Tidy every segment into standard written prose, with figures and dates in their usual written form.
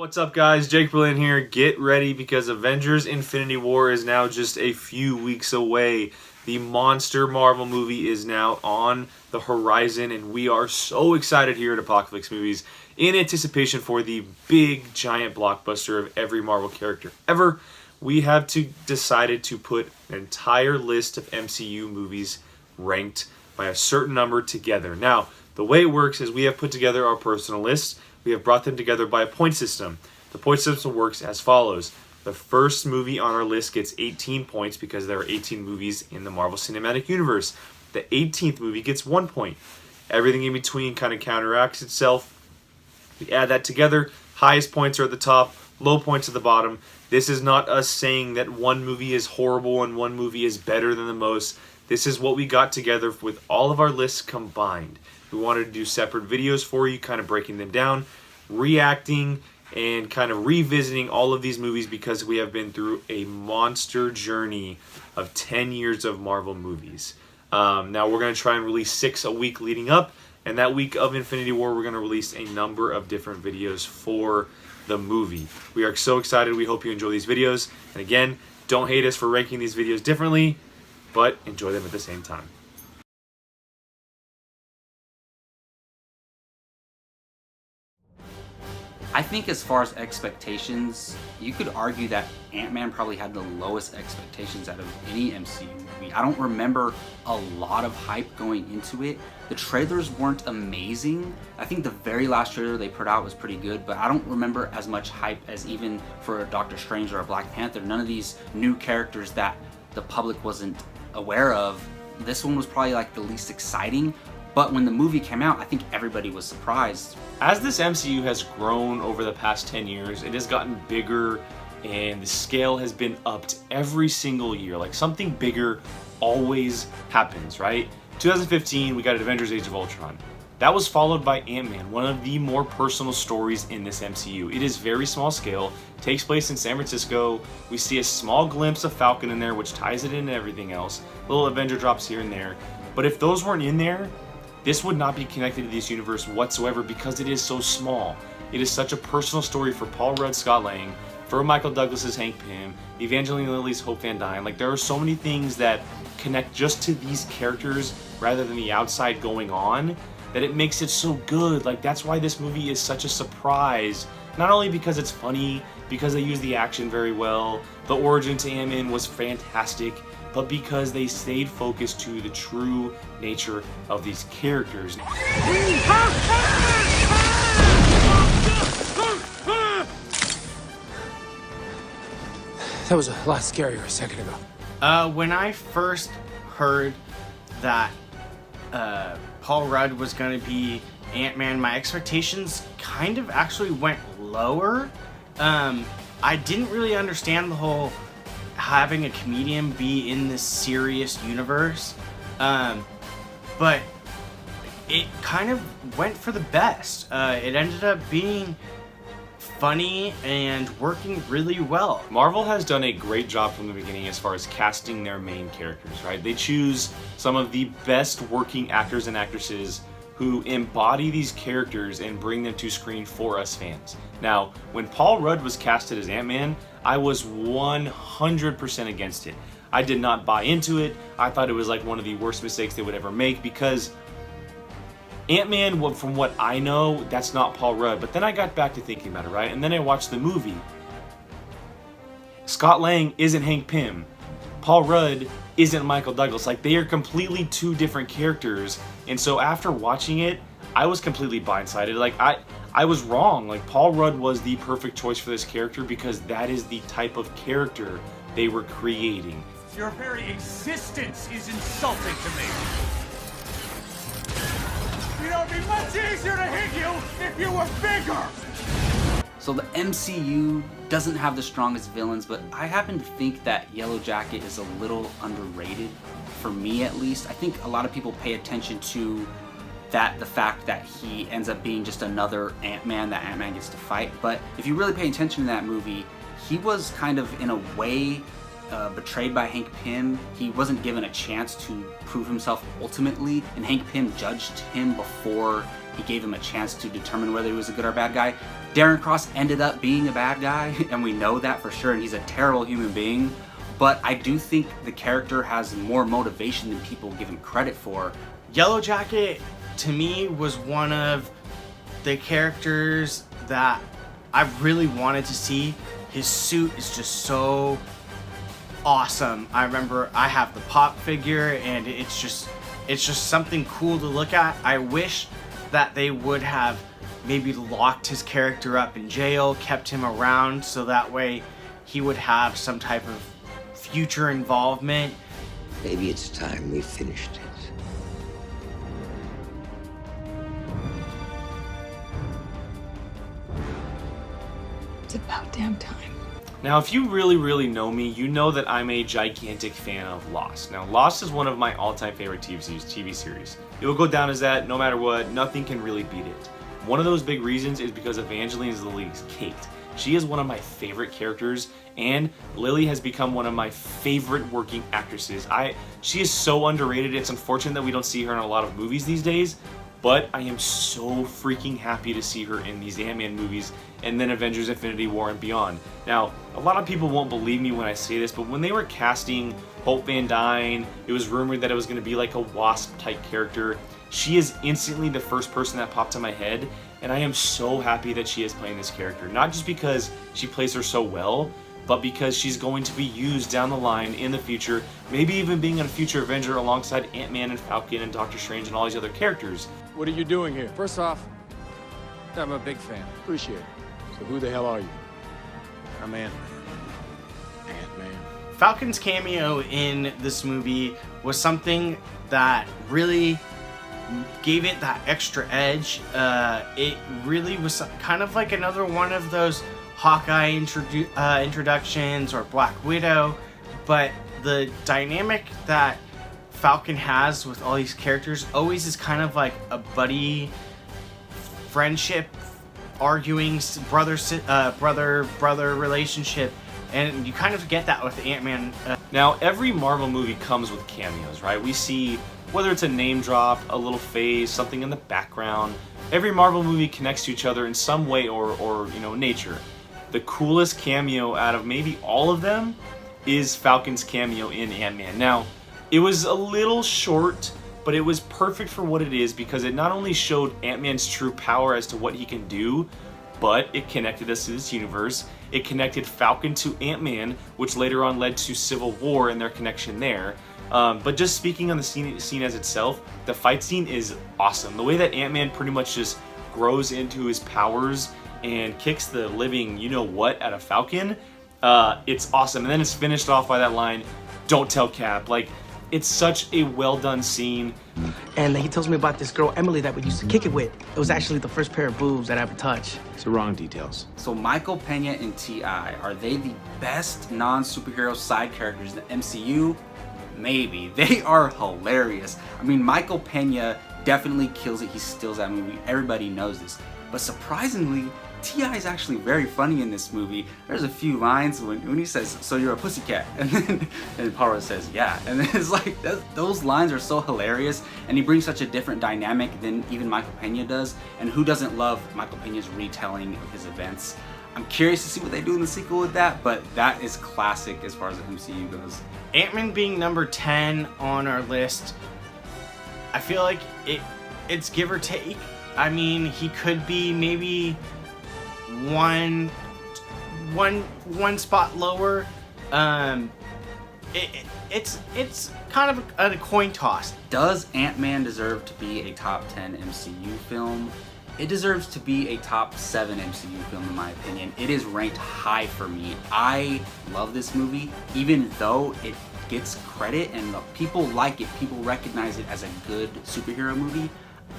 What's up, guys? Jake Berlin here. Get ready because Avengers Infinity War is now just a few weeks away. The monster Marvel movie is now on the horizon, and we are so excited here at Apocalypse Movies in anticipation for the big, giant blockbuster of every Marvel character ever. We have decided to put an entire list of MCU movies ranked by a certain number together. Now, the way it works is we have put together our personal lists. We have brought them together by a point system. The point system works as follows. The first movie on our list gets 18 points because there are 18 movies in the Marvel Cinematic Universe. The 18th movie gets 1 point. Everything in between kind of counteracts itself. We add that together. Highest points are at the top, low points at the bottom. This is not us saying that one movie is horrible and one movie is better than the most. This is what we got together with all of our lists combined. We wanted to do separate videos for you, kind of breaking them down, reacting, and kind of revisiting all of these movies because we have been through a monster journey of 10 years of Marvel movies. Now we're going to try and release 6 a week leading up, and that week of Infinity War we're going to release a number of different videos for the movie. We are so excited. We hope you enjoy these videos. And again, don't hate us for ranking these videos differently, but enjoy them at the same time. I think as far as expectations, you could argue that Ant-Man probably had the lowest expectations out of any MCU movie. I don't remember a lot of hype going into it. The trailers weren't amazing. I think the very last trailer they put out was pretty good, but I don't remember as much hype as even for a Doctor Strange or a Black Panther. None of these new characters that the public wasn't aware of. This one was probably like the least exciting. But when the movie came out, I think everybody was surprised. As this MCU has grown over the past 10 years, it has gotten bigger and the scale has been upped every single year. Like, something bigger always happens, right? 2015, we got Avengers Age of Ultron. That was followed by Ant-Man, one of the more personal stories in this MCU. It is very small scale, takes place in San Francisco. We see a small glimpse of Falcon in there, which ties it into everything else. Little Avenger drops here and there. But if those weren't in there, this would not be connected to this universe whatsoever because it is so small. It is such a personal story for Paul Rudd, Scott Lang, for Michael Douglas's Hank Pym, Evangeline Lilly's Hope Van Dyne. Like, there are so many things that connect just to these characters rather than the outside going on that it makes it so good. Like, that's why this movie is such a surprise. Not only because it's funny, because they use the action very well, the origin to Ant-Man was fantastic, but because they stayed focused to the true nature of these characters. That was a lot scarier a second ago. When I first heard that Paul Rudd was going to be Ant-Man, my expectations kind of actually went lower. I didn't really understand the whole having a comedian be in this serious universe, but it kind of went for the best. It ended up being funny and working really well. Marvel has done a great job from the beginning as far as casting their main characters, right? They choose some of the best working actors and actresses who embody these characters and bring them to screen for us fans. Now, when Paul Rudd was casted as Ant-Man, I was 100% against it. I did not buy into it. I thought it was like one of the worst mistakes they would ever make because Ant-Man, from what I know, that's not Paul Rudd. But then I got back to thinking about it, right? And then I watched the movie. Scott Lang isn't Hank Pym. Paul Rudd isn't Michael Douglas. Like, they are completely two different characters. And so after watching it, I was completely blindsided. Like, I was wrong. Like, Paul Rudd was the perfect choice for this character because that is the type of character they were creating. Your very existence is insulting to me. You know, it'd be much easier to hit you if you were bigger. So the MCU doesn't have the strongest villains, but I happen to think that Yellow Jacket is a little underrated, for me at least. I think a lot of people pay attention to the fact that he ends up being just another Ant-Man that Ant-Man gets to fight. But if you really pay attention to that movie, he was kind of, in a way, betrayed by Hank Pym. He wasn't given a chance to prove himself ultimately, and Hank Pym judged him before He gave him a chance to determine whether he was a good or bad guy. Darren Cross ended up being a bad guy, and we know that for sure, and he's a terrible human being. But I do think the character has more motivation than people give him credit for. Yellow Jacket, to me, was one of the characters that I really wanted to see. His suit is just so awesome. I remember I have the pop figure, and it's just something cool to look at. I wish that they would have maybe locked his character up in jail, kept him around, so that way he would have some type of future involvement. Maybe it's time we finished it. It's about damn time. Now, if you really know me, you know that I'm a gigantic fan of Lost. Now, Lost is one of my all-time favorite TV series. It will go down as that no matter what. Nothing can really beat it. One of those big reasons is because Evangeline Lilly's Kate. She is one of my favorite characters, and Lily has become one of my favorite working actresses. She is so underrated. It's unfortunate that we don't see her in a lot of movies these days, but I am so freaking happy to see her in these Ant-Man movies and then Avengers Infinity War and beyond. Now, a lot of people won't believe me when I say this, but when they were casting Hope Van Dyne, it was rumored that it was going to be like a Wasp type character. She is instantly the first person that popped in my head, and I am so happy that she is playing this character. Not just because she plays her so well, but because she's going to be used down the line in the future, maybe even being a future Avenger alongside Ant-Man and Falcon and Doctor Strange and all these other characters. What are you doing here? First off, I'm a big fan. Appreciate it. So who the hell are you? I'm Ant-Man. Ant-Man. Falcon's cameo in this movie was something that really gave it that extra edge. It really was kind of like another one of those Hawkeye introductions or Black Widow, but the dynamic that Falcon has with all these characters always is kind of like a buddy friendship, arguing brother relationship, and you kind of get that with Ant-Man. Now, every Marvel movie comes with cameos, right? We see, whether it's a name drop, a little face, something in the background, every Marvel movie connects to each other in some way or nature. The coolest cameo out of maybe all of them is Falcon's cameo in Ant-Man. Now, it was a little short, but it was perfect for what it is because it not only showed Ant-Man's true power as to what he can do, but it connected us to this universe. It connected Falcon to Ant-Man, which later on led to Civil War and their connection there. But just speaking on the scene as itself, the fight scene is awesome. The way that Ant-Man pretty much just grows into his powers and kicks the living you-know-what out of Falcon, it's awesome. And then it's finished off by that line, "Don't tell Cap." Like, it's such a well-done scene. And he tells me about this girl, Emily, that we used to kick it with. It was actually the first pair of boobs that I ever touched. It's the wrong details. So Michael Pena and T.I., are they the best non-superhero side characters in the MCU? Maybe. They are hilarious. I mean, Michael Pena definitely kills it. He steals that movie. Everybody knows this. But surprisingly, T.I. is actually very funny in this movie. There's a few lines when he says, "So you're a pussycat," and Paul Rudd says, "Yeah," and then it's like those lines are so hilarious, and he brings such a different dynamic than even Michael Pena does. And who doesn't love Michael Pena's retelling of his events? I'm curious to see what they do in the sequel with that, but that is classic as far as the MCU goes. Ant-Man being number 10 on our list, I feel like it's give or take. I mean, he could be maybe one spot lower. It's kind of a coin toss. Does Ant-Man deserve to be a top 10 MCU film? It deserves to be a top 7 MCU film in my opinion. It is ranked high for me. I love this movie, even though it gets credit and people like it, people recognize it as a good superhero movie.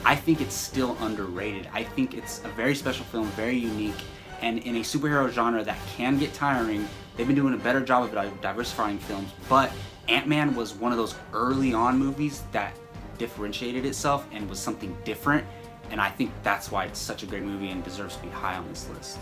I think it's still underrated. I think it's a very special film, very unique, and in a superhero genre that can get tiring, they've been doing a better job of diversifying films, but Ant-Man was one of those early on movies that differentiated itself and was something different, and I think that's why it's such a great movie and deserves to be high on this list.